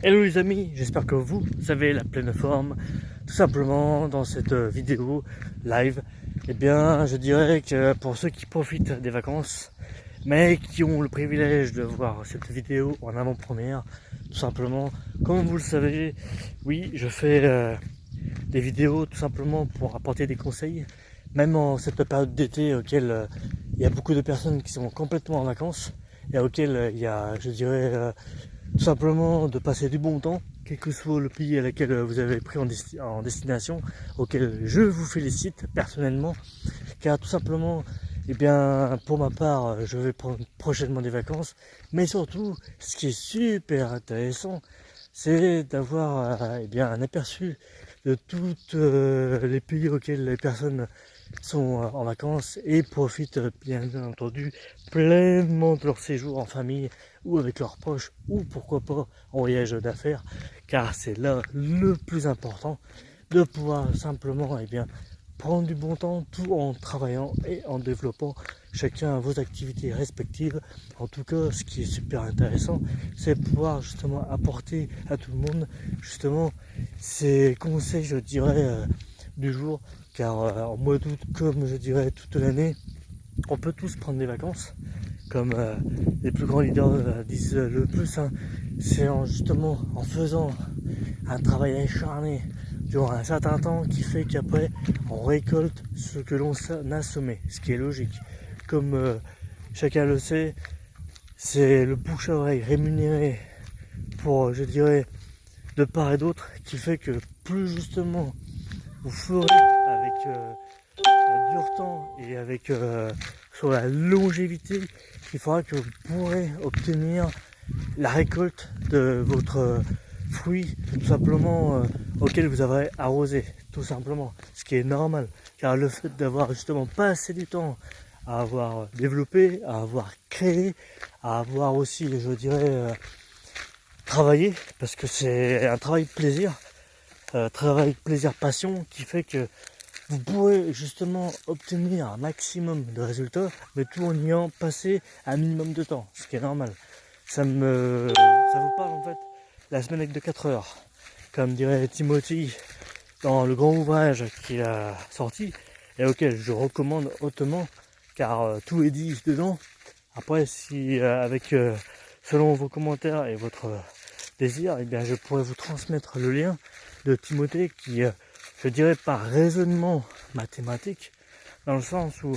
Hello les amis, j'espère que vous avez la pleine forme. Tout simplement dans cette vidéo live, eh bien je dirais que pour ceux qui profitent des vacances, mais qui ont le privilège de voir cette vidéo en avant-première, tout simplement, comme vous le savez, oui, je fais des vidéos tout simplement pour apporter des conseils, même en cette période d'été auquel il y a beaucoup de personnes qui sont complètement en vacances et auquel il y a, je dirais, tout simplement de passer du bon temps, quel que soit le pays à laquelle vous avez pris en destination, auquel je vous félicite personnellement, car tout simplement, eh bien, pour ma part, je vais prendre prochainement des vacances, mais surtout, ce qui est super intéressant, c'est d'avoir eh bien, un aperçu de tous les pays auxquels les personnes sont en vacances et profitent bien entendu pleinement de leur séjour en famille ou avec leurs proches ou pourquoi pas en voyage d'affaires, car c'est là le plus important de pouvoir simplement eh bien, prendre du bon temps tout en travaillant et en développant chacun vos activités respectives. En tout cas, ce qui est super intéressant, c'est pouvoir justement apporter à tout le monde justement ces conseils, je dirais, du jour, car en mois d'août, comme je dirais toute l'année, on peut tous prendre des vacances, comme les plus grands leaders disent le plus, hein. C'est justement en faisant un travail acharné durant un certain temps qui fait qu'après on récolte ce que l'on a semé, ce qui est logique. Comme chacun le sait, c'est le bouche à oreille rémunéré pour, je dirais, de part et d'autre, qui fait que plus justement vous ferez avec un dur temps et avec sur la longévité, il faudra que vous pourrez obtenir la récolte de votre fruit, tout simplement auquel vous avez arrosé, tout simplement, ce qui est normal, car le fait d'avoir justement passé du temps à avoir développé, à avoir créé, à avoir aussi, je dirais, travaillé, parce que c'est un travail plaisir, travail plaisir passion, qui fait que vous pourrez justement obtenir un maximum de résultats, mais tout en ayant passé un minimum de temps, ce qui est normal. Ça vous parle en fait la semaine de 4 heures, comme dirait Timothy dans le grand ouvrage qu'il a sorti et auquel je recommande hautement, car tout est dit dedans. Après, si avec selon vos commentaires et votre désir, eh bien je pourrais vous transmettre le lien de Timothée qui je dirais par raisonnement mathématique, dans le sens où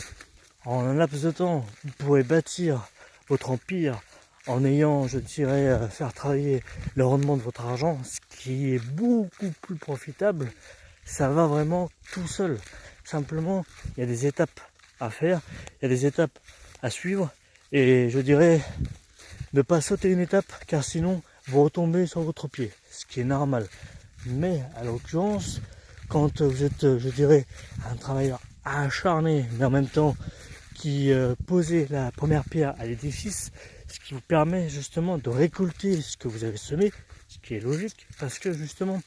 en un laps de temps, vous pourrez bâtir votre empire en ayant, je dirais, faire travailler le rendement de votre argent, ce qui est beaucoup plus profitable. Ça va vraiment tout seul. Simplement, il y a des étapes à faire, il y a des étapes à suivre, et je dirais ne pas sauter une étape, car sinon vous retombez sur votre pied, ce qui est normal. Mais à l'occurrence, quand vous êtes, je dirais, un travailleur acharné, mais en même temps qui posez la première pierre à l'édifice, ce qui vous permet justement de récolter ce que vous avez semé, ce qui est logique, parce que justement,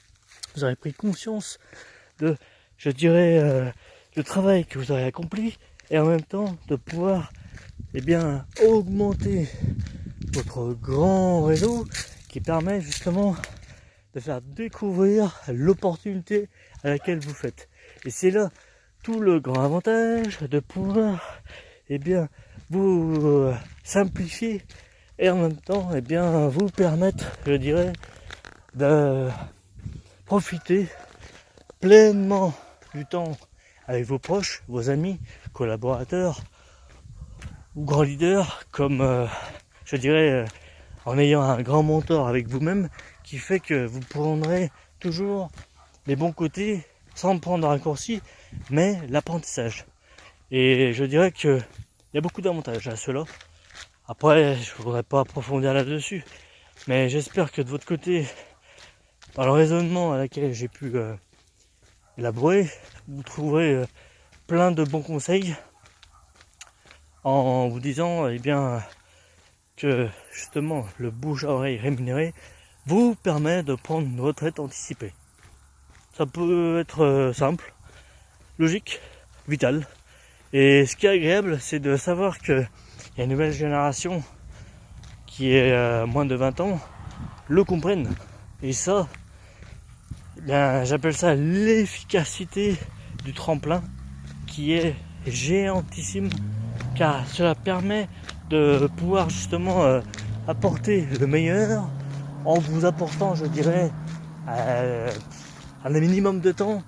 vous aurez pris conscience de, je dirais, le travail que vous aurez accompli, et en même temps de pouvoir, eh bien, augmenter votre grand réseau, qui permet justement de faire découvrir l'opportunité à laquelle vous faites. Et c'est là tout le grand avantage de pouvoir eh bien, vous simplifier et en même temps eh bien, vous permettre, je dirais, de profiter pleinement du temps avec vos proches, vos amis, collaborateurs ou grands leaders, comme je dirais, en ayant un grand mentor avec vous-même, qui fait que vous prendrez toujours les bons côtés sans prendre de raccourcis, mais l'apprentissage. Et je dirais que il y a beaucoup d'avantages à cela. Après, je ne voudrais pas approfondir là-dessus, mais j'espère que de votre côté, dans le raisonnement à laquelle j'ai pu élaborer, vous trouverez plein de bons conseils en vous disant eh bien, que justement le bouche à oreille rémunéré vous permet de prendre une retraite anticipée. Ça peut être simple, logique, vital. Et ce qui est agréable, c'est de savoir qu'il y a une nouvelle génération qui est moins de 20 ans, le comprennent. Et ça, eh bien, j'appelle ça l'efficacité du tremplin qui est géantissime, car cela permet de pouvoir justement apporter le meilleur en vous apportant, je dirais, un minimum de temps,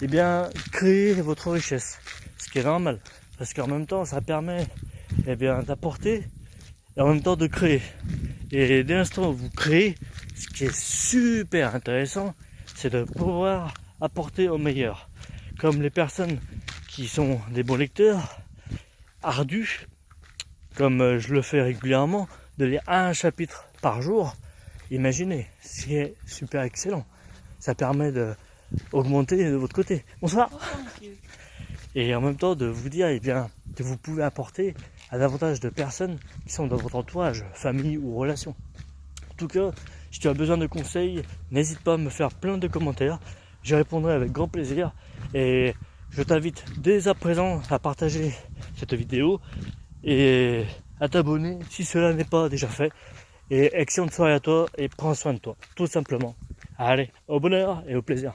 et bien créer votre richesse, ce qui est normal, parce qu'en même temps ça permet bien d'apporter et en même temps de créer. Et dès l'instant où vous créez, ce qui est super intéressant, c'est de pouvoir apporter au meilleur. Comme les personnes qui sont des bons lecteurs, ardus, comme je le fais régulièrement, de lire un chapitre par jour, imaginez, c'est super excellent. Ça permet d'augmenter de votre côté. Bonsoir. Et en même temps de vous dire bien, que vous pouvez apporter à davantage de personnes qui sont dans votre entourage, famille ou relation. En tout cas, si tu as besoin de conseils, n'hésite pas à me faire plein de commentaires. Je répondrai avec grand plaisir. Et je t'invite dès à présent à partager cette vidéo et à t'abonner si cela n'est pas déjà fait. Et excellente soirée à toi et prends soin de toi, tout simplement. Allez, au bonheur et au plaisir.